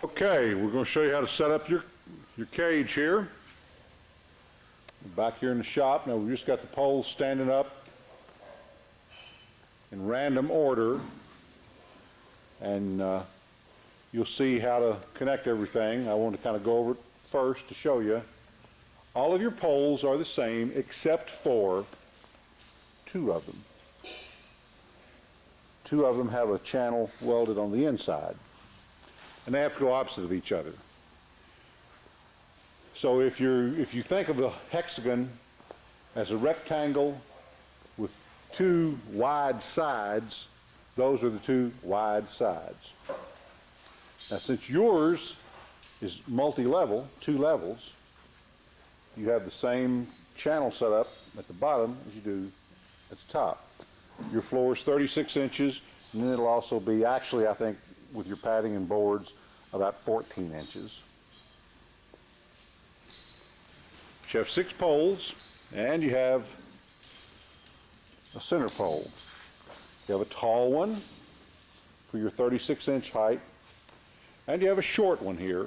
Okay, we're going to show you how to set up your cage here. Back here in the shop. Now we've just got the poles standing up in random order, and you'll see how to connect everything. I want to kind of go over it first to show you. All of your poles are the same except for two of them. Two of them have a channel welded on the inside, and they have to go opposite of each other. So if you think of the hexagon as a rectangle with two wide sides, those are the two wide sides. Now since yours is multi-level, two levels, you have the same channel set up at the bottom as you do at the top. Your floor is 36 inches, and then it'll also be, actually I think with your padding and boards, about 14 inches. You have 6 poles, and you have a center pole. You have a tall one for your 36-inch height, and you have a short one here.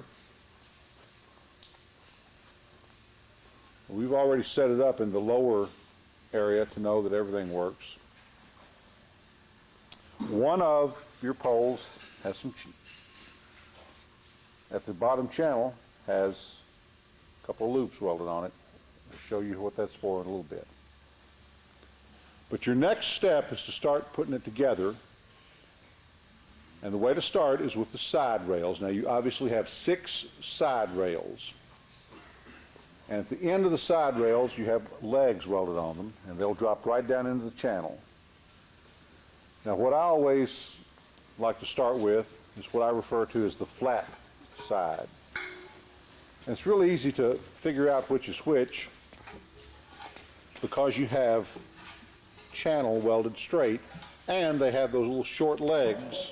We've already set it up in the lower area to know that everything works. One of your poles has some, at the bottom channel has a couple of loops welded on it. I'll show you what that's for in a little bit. But your next step is to start putting it together, and the way to start is with the side rails. Now you obviously have 6 side rails, and at the end of the side rails you have legs welded on them, and they'll drop right down into the channel. Now what I always like to start with is what I refer to as the flat side. And it's really easy to figure out which is which because you have channel welded straight, and they have those little short legs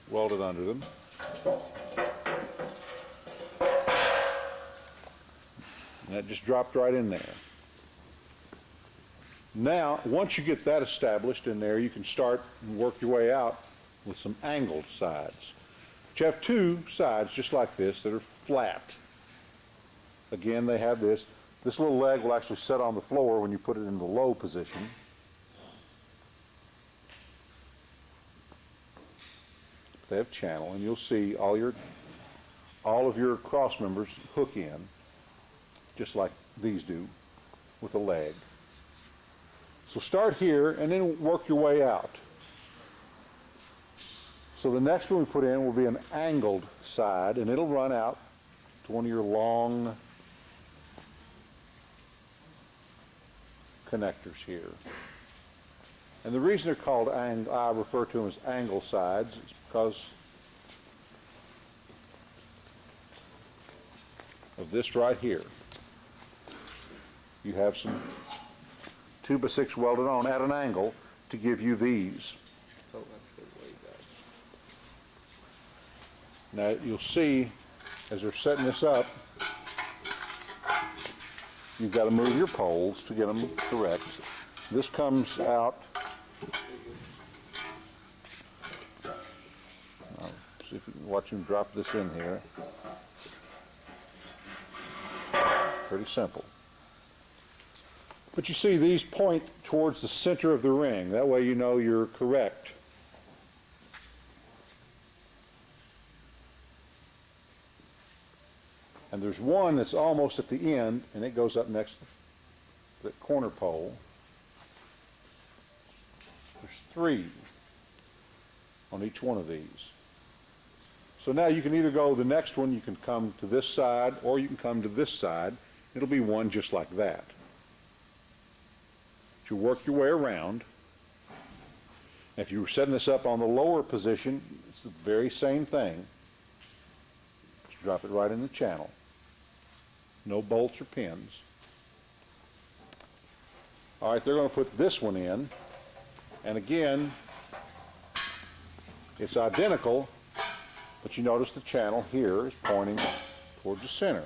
welded under them. And that just dropped right in there. Now, once you get that established in there, you can start and work your way out with some angled sides. But you have 2 sides just like this that are flat. Again, they have this. This little leg will actually sit on the floor when you put it in the low position. They have channel, and you'll see all of your cross members hook in just like these do with a leg. So start here and then work your way out. So the next one we put in will be an angled side, and it'll run out to one of your long connectors here. And the reason they're called I refer to them as angle sides is because of this right here. You have some 2x6 welded on at an angle to give you these. Oh, that's way back. Now you'll see as they're setting this up, you've got to move your poles to get them correct. This comes out. See if you can watch him drop this in here. Pretty simple. But you see these point towards the center of the ring. That way you know you're correct. And there's one that's almost at the end, and it goes up next to the corner pole. There's 3 on each one of these. So now you can either go the next one, you can come to this side, or you can come to this side. It'll be one just like that. But you work your way around. If you were setting this up on the lower position, it's the very same thing. Just drop it right in the channel. No bolts or pins. All right, they're going to put this one in. And again, it's identical, but you notice the channel here is pointing towards the center.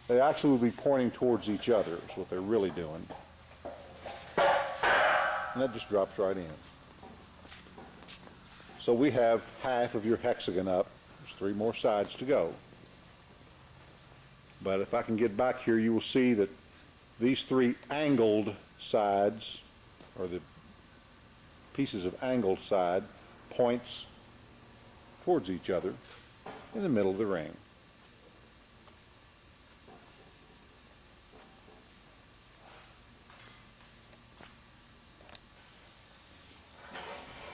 They actually will be pointing towards each other is what they're really doing. And that just drops right in. So we have half of your hexagon up. There's 3 more sides to go. But if I can get back here, you will see that these three angled sides, or the pieces of angled side, points towards each other in the middle of the ring.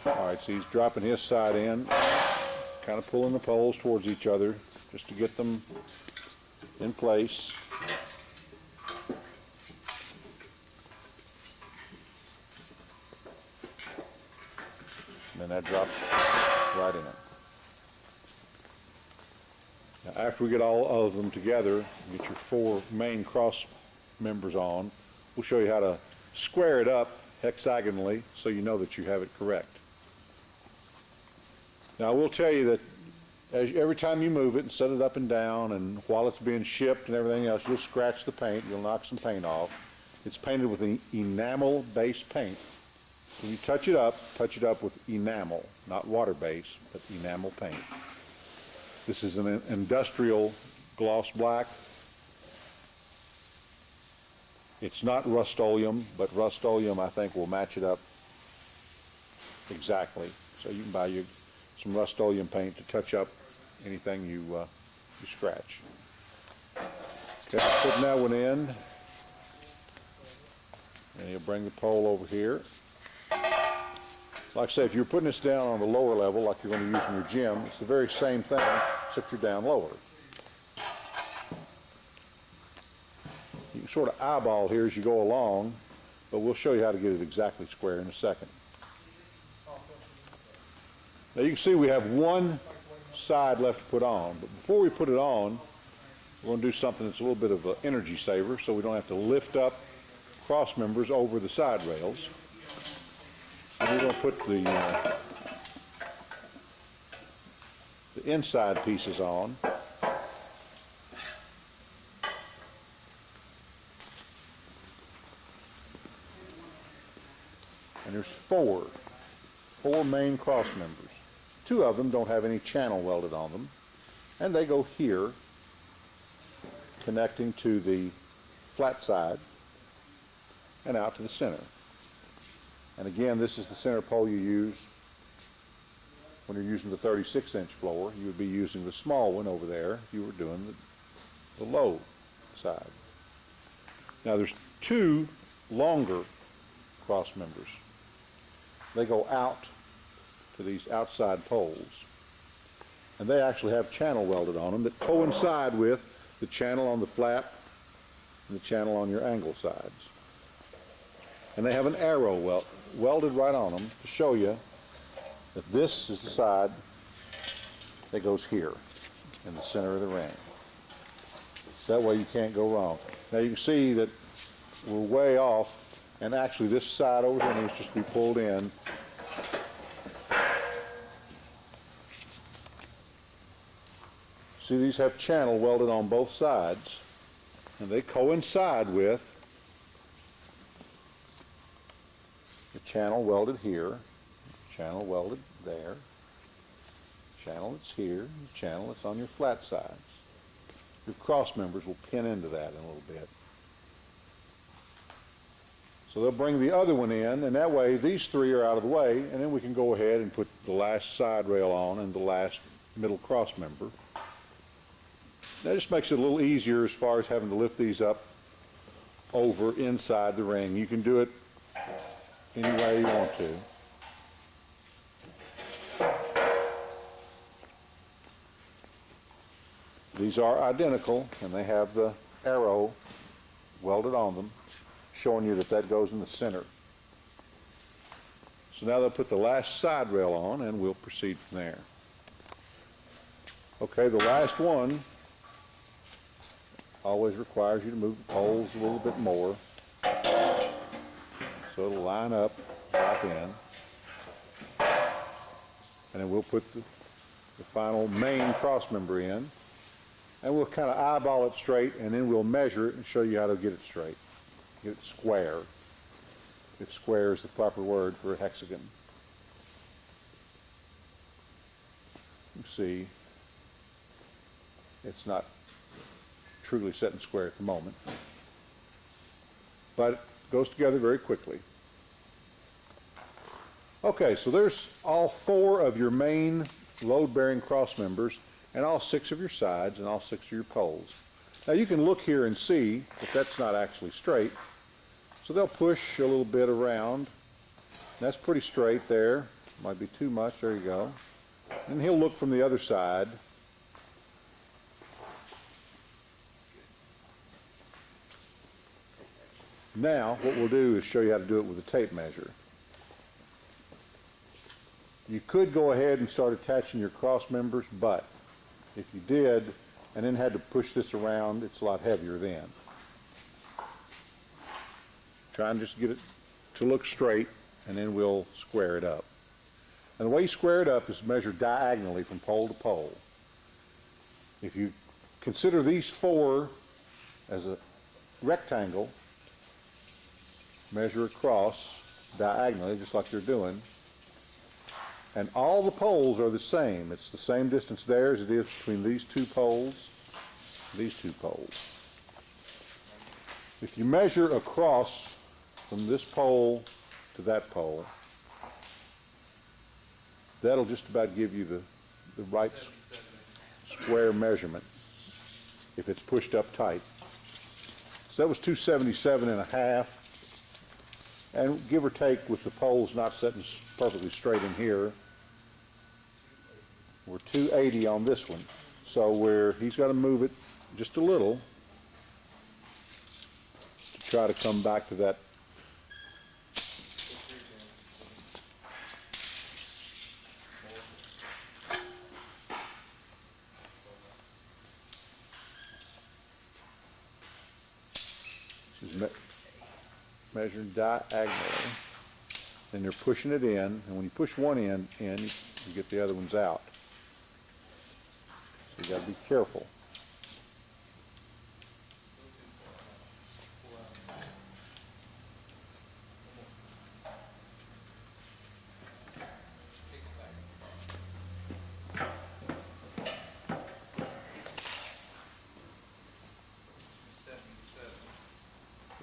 Alright, so he's dropping his side in, kind of pulling the poles towards each other just to get them in place. And then that drops right in it. Now, after we get all of them together, get your four main cross members on, we'll show you how to square it up hexagonally so you know that you have it correct. Now I will tell you that every time you move it and set it up and down, and while it's being shipped and everything else, you'll scratch the paint, you'll knock some paint off. It's painted with an enamel-based paint. When you touch it up with enamel, not water-based, but enamel paint. This is an industrial gloss black. It's not Rust-Oleum, but Rust-Oleum I think will match it up exactly. So you can buy some Rust-Oleum paint to touch up anything you scratch. Okay, putting that one in, and you'll bring the pole over here. Like I say, if you're putting this down on the lower level, like you're going to use in your gym, it's the very same thing, except you're down lower. You can sort of eyeball here as you go along, but we'll show you how to get it exactly square in a second. Now you can see we have one side left to put on, but before we put it on, we're going to do something that's a little bit of an energy saver, so we don't have to lift up cross members over the side rails. And we're going to put the inside pieces on. And there's four main cross members. Two of them don't have any channel welded on them, and they go here, connecting to the flat side and out to the center. And again, this is the center pole you use when you're using the 36-inch floor. You would be using the small one over there if you were doing the low side. Now there's two longer cross members. They go out to these outside poles, and they actually have channel welded on them that coincide with the channel on the flat and the channel on your angle sides. And they have an arrow welded right on them to show you that this is the side that goes here in the center of the ring. That way you can't go wrong. Now you can see that we're way off, and actually this side over here needs to just be pulled in. See, these have channel welded on both sides, and they coincide with the channel welded here, channel welded there, channel that's here, and the channel that's on your flat sides. Your cross members will pin into that in a little bit. So they'll bring the other one in, and that way these three are out of the way, and then we can go ahead and put the last side rail on and the last middle cross member. That just makes it a little easier as far as having to lift these up over inside the ring. You can do it any way you want to. These are identical, and they have the arrow welded on them, showing you that that goes in the center. So now they'll put the last side rail on, and we'll proceed from there. Okay, the last one always requires you to move the poles a little bit more, so it'll line up, drop in, and then we'll put the final main cross member in, and we'll kind of eyeball it straight, and then we'll measure it and show you how to get it straight, get it square, if square is the proper word for a hexagon. You see, it's not truly setting square at the moment. But it goes together very quickly. Okay, so there's all 4 of your main load-bearing cross members and all 6 of your sides and all 6 of your poles. Now you can look here and see that that's not actually straight. So they'll push a little bit around. That's pretty straight there. Might be too much. There you go. And he'll look from the other side. Now what we'll do is show you how to do it with a tape measure. You could go ahead and start attaching your cross members, but if you did and then had to push this around, it's a lot heavier then. Try and just get it to look straight, and then we'll square it up. And the way you square it up is measure diagonally from pole to pole. If you consider these 4 as a rectangle, measure across diagonally, just like you're doing. And all the poles are the same. It's the same distance there as it is between these 2 poles, these 2 poles. If you measure across from this pole to that pole, that'll just about give you the right square measurement if it's pushed up tight. So that was 277.5. And give or take, with the poles not setting perfectly straight in here, we're 280 on this one. So he's got to move it just a little to try to come back to that. Measuring diagonally, and they're pushing it in, and when you push one end in, you get the other ones out. So you got to be careful.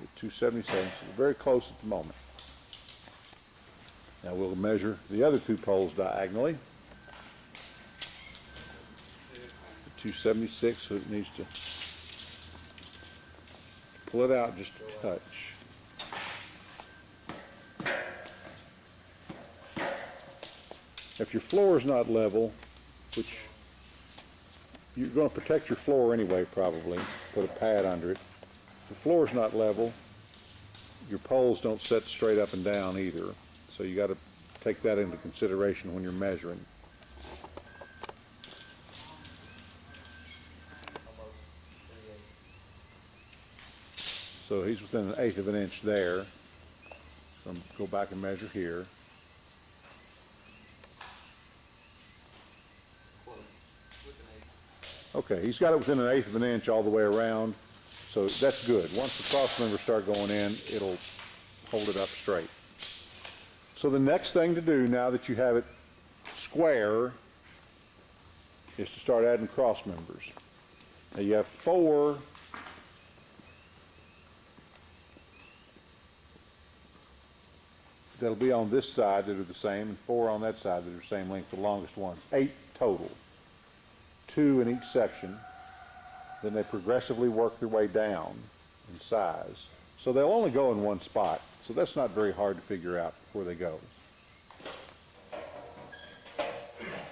At 277, so we're very close at the moment. Now we'll measure the other 2 poles diagonally. 276, so it needs to pull it out just a touch. If your floor is not level, which you're going to protect your floor anyway, probably put a pad under it. If the floor is not level, your poles don't set straight up and down either. So you got to take that into consideration when you're measuring. So he's within 1/8 of an inch there. So go back and measure here. Okay, he's got it within 1/8 of an inch all the way around. So that's good. Once the cross members start going in, it'll hold it up straight. So the next thing to do, now that you have it square, is to start adding cross members. Now you have 4 that'll be on this side that are the same, and 4 on that side that are the same length, the longest ones. 8 total. 2 in each section. Then they progressively work their way down in size. So they'll only go in one spot. So that's not very hard to figure out where they go. See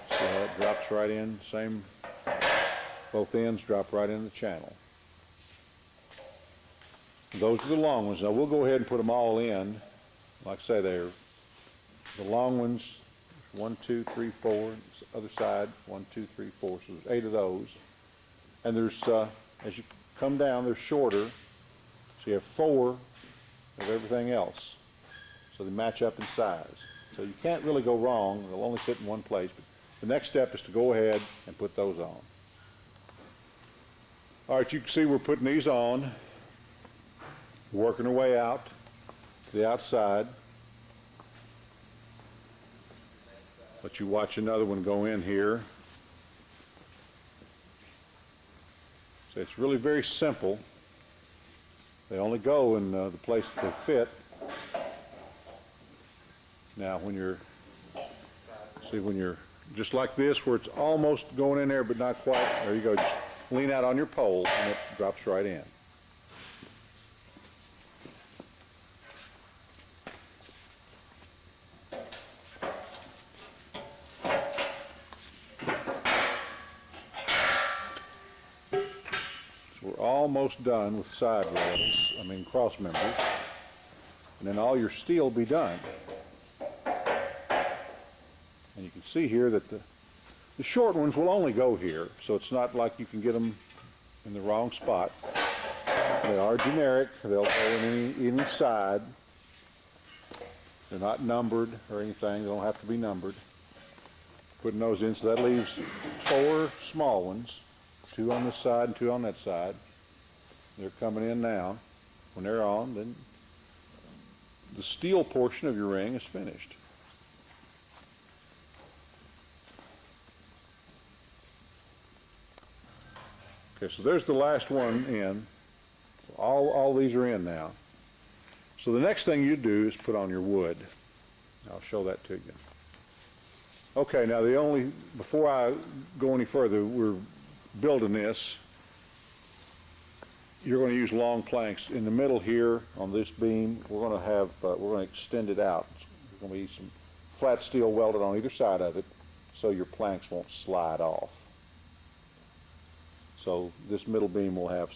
how it drops right in? Same, both ends drop right in the channel. Those are the long ones. Now we'll go ahead and put them all in. Like I say, they're the long ones, 1, 2, 3, 4. Other side, 1, 2, 3, 4. So there's 8 of those. And there's, as you come down, they're shorter. So you have 4 of everything else. So they match up in size. So you can't really go wrong. They'll only fit in one place. But the next step is to go ahead and put those on. All right, you can see we're putting these on, working our way out to the outside. Let you watch another one go in here. So it's really very simple. They only go in the place that they fit. Now when you're just like this, where it's almost going in there but not quite, there you go. Just lean out on your pole and it drops right in. So we're almost done with side rails, cross members, and then all your steel will be done. And you can see here that the short ones will only go here, so it's not like you can get them in the wrong spot. They are generic. They'll go in any side. They're not numbered or anything. They don't have to be numbered. Putting those in, so that leaves 4 small ones, 2 on this side and 2 on that side. They're coming in now. When they're on, then the steel portion of your ring is finished. Okay, so there's the last one in. All these are in now. So the next thing you do is put on your wood. I'll show that to you. Okay, now before I go any further, we're building this. You're going to use long planks. In the middle here on this beam, we're going to extend it out. There's going to be some flat steel welded on either side of it so your planks won't slide off. So this middle beam will have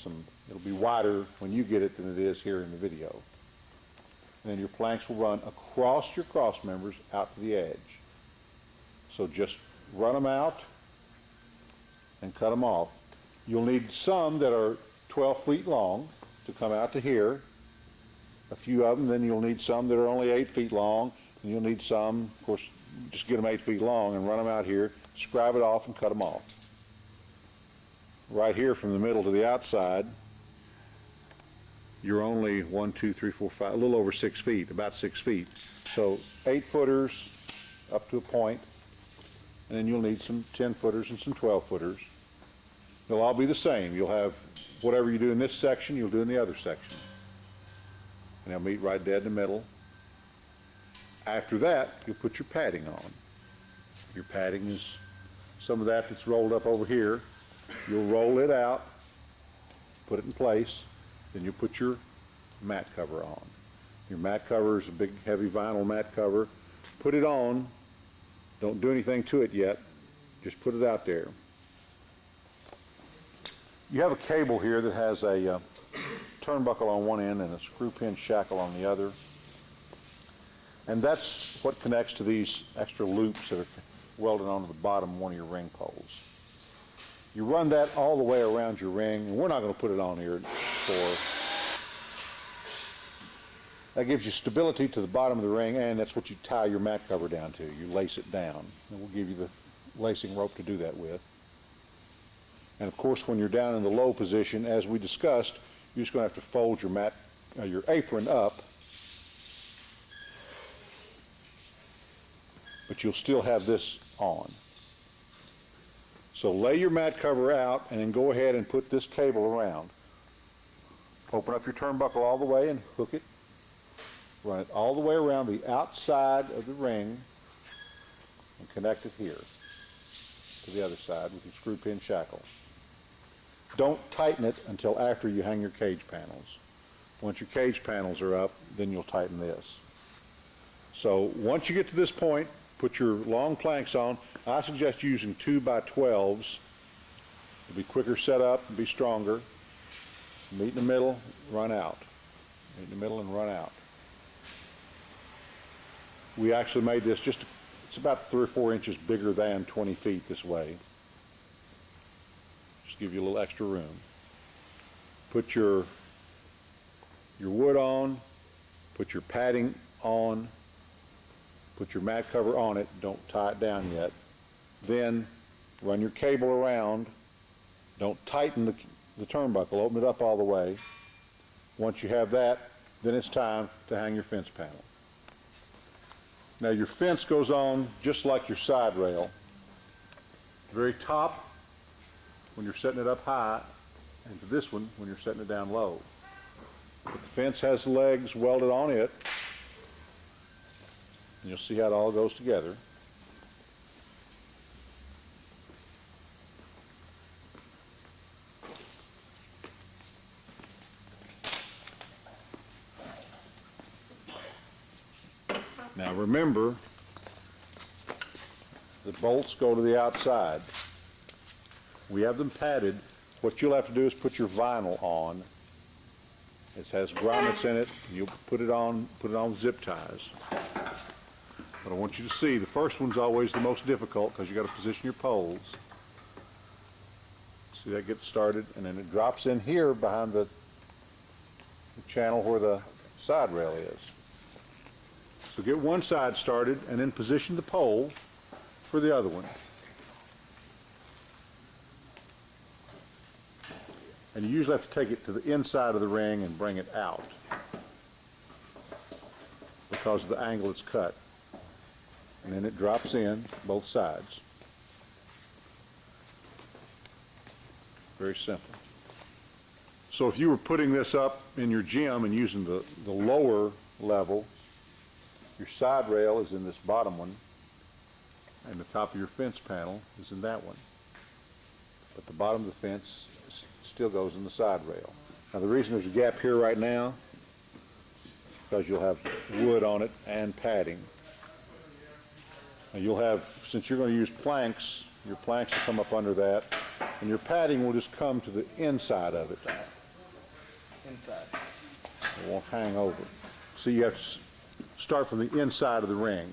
it'll be wider when you get it than it is here in the video. And then your planks will run across your cross members out to the edge. So just run them out and cut them off. You'll need some that are 12 feet long to come out to here. A few of them, then you'll need some that are only 8 feet long, and you'll need some, of course, just get them 8 feet long and run them out here, scribe it off and cut them off. Right here from the middle to the outside, you're only 1, 2, 3, 4, 5, a little over 6 feet, about 6 feet. So 8 footers up to a point, and then you'll need some 10 footers and some 12 footers. They'll all be the same. You'll have whatever you do in this section, you'll do in the other section. And they'll meet right dead in the middle. After that, you'll put your padding on. Your padding is some of that's rolled up over here. You'll roll it out, put it in place, then you'll put your mat cover on. Your mat cover is a big heavy vinyl mat cover. Put it on, don't do anything to it yet, just put it out there. You have a cable here that has a turnbuckle on one end and a screw pin shackle on the other. And that's what connects to these extra loops that are welded onto the bottom of one of your ring poles. You run that all the way around your ring, and we're not going to put it on here that gives you stability to the bottom of the ring, and that's what you tie your mat cover down to. You lace it down, and we'll give you the lacing rope to do that with. And of course, when you're down in the low position, as we discussed, you're just going to have to fold your apron up, but you'll still have this on. So lay your mat cover out and then go ahead and put this cable around. Open up your turnbuckle all the way and hook it. Run it all the way around the outside of the ring and connect it here to the other side with your screw pin shackle. Don't tighten it until after you hang your cage panels. Once your cage panels are up, then you'll tighten this. So once you get to this point, put your long planks on. I suggest using 2x12s. It'll be quicker set up and be stronger. Meet in the middle, run out. Meet in the middle and run out. We actually made this it's about 3 or 4 inches bigger than 20 feet this way. Just give you a little extra room. Put your wood on, put your padding on, put your mat cover on it, don't tie it down yet. Then run your cable around, don't tighten the turnbuckle, open it up all the way. Once you have that, then it's time to hang your fence panel. Now your fence goes on just like your side rail. Very top, when you're setting it up high, and to this one when you're setting it down low. But the fence has legs welded on it, and you'll see how it all goes together. Now remember, the bolts go to the outside. We have them padded. What you'll have to do is put your vinyl on. It has grommets in it. You'll put it on zip ties. But I want you to see, the first one's always the most difficult because you got to position your poles. See, that gets started, and then it drops in here behind the channel where the side rail is. So get one side started and then position the pole for the other one. And you usually have to take it to the inside of the ring and bring it out because of the angle it's cut. And then it drops in both sides. Very simple. So if you were putting this up in your gym and using the lower level, your side rail is in this bottom one, and the top of your fence panel is in that one. But the bottom of the fence still goes in the side rail. Now the reason there's a gap here right now is because you'll have wood on it and padding. And you'll have, since you're going to use planks, your planks will come up under that, and your padding will just come to the inside of it. Inside. It won't hang over. So you have to start from the inside of the ring.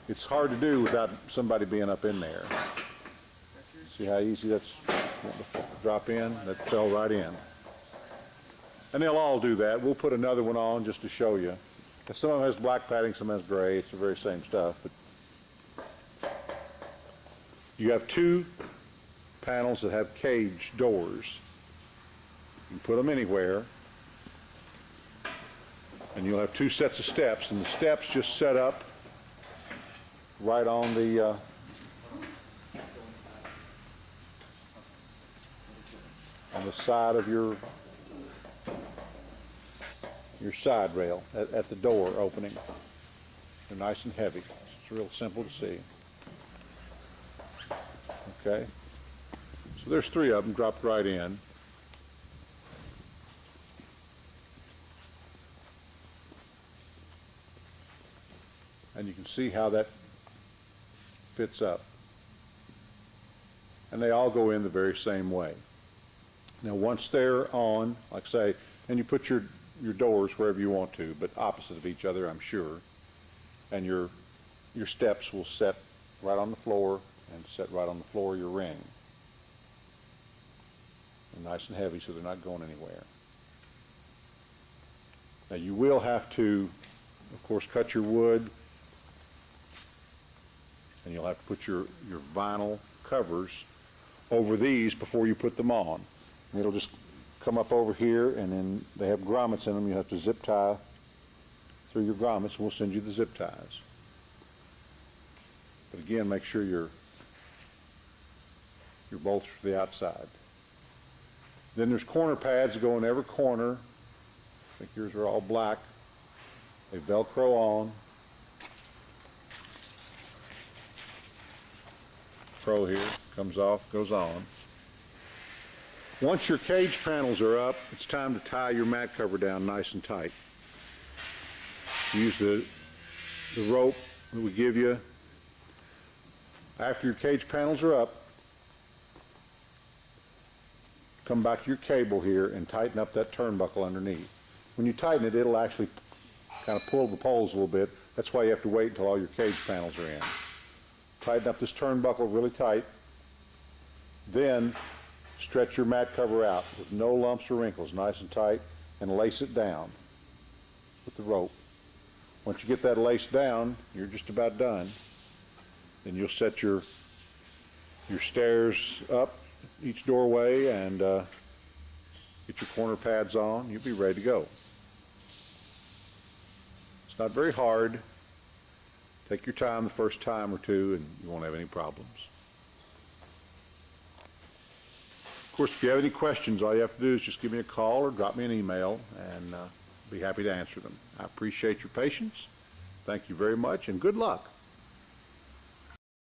It's hard to do without somebody being up in there. See how easy that's drop in? That fell right in. And they'll all do that. We'll put another one on just to show you. Some of them has black padding, some has gray. It's the very same stuff. But you have two panels that have cage doors. You can put them anywhere. And you'll have two sets of steps, and the steps just set up right on the side of your side rail at the door opening. They're nice and heavy. It's real simple to see. Okay, so there's three of them dropped right in. And you can see how that fits up. And they all go in the very same way. Now once they're on, like I say, and you put your doors wherever you want to, but opposite of each other, I'm sure. And your steps will set right on the floor and set right on the floor of your ring. And nice and heavy so they're not going anywhere. Now you will have to, of course, cut your wood, and you'll have to put your vinyl covers over these before you put them on. And it'll just come up over here, and then they have grommets in them. You have to zip tie through your grommets, and we'll send you the zip ties. But again, make sure your bolts are to the outside. Then there's corner pads that go in every corner. I think yours are all black. They Velcro on. Pro here, comes off, goes on. Once your cage panels are up, it's time to tie your mat cover down nice and tight. Use the rope that we give you. After your cage panels are up, come back to your cable here and tighten up that turnbuckle underneath. When you tighten it, it'll actually kind of pull the poles a little bit. That's why you have to wait until all your cage panels are in. Tighten up this turnbuckle really tight. Then stretch your mat cover out with no lumps or wrinkles, nice and tight, and lace it down with the rope. Once you get that laced down, you're just about done. Then you'll set your stairs up each doorway and get your corner pads on. You'll be ready to go. It's not very hard. Take your time the first time or two and you won't have any problems. Of course, if you have any questions, all you have to do is just give me a call or drop me an email, and be happy to answer them. I appreciate your patience. Thank you very much, and good luck.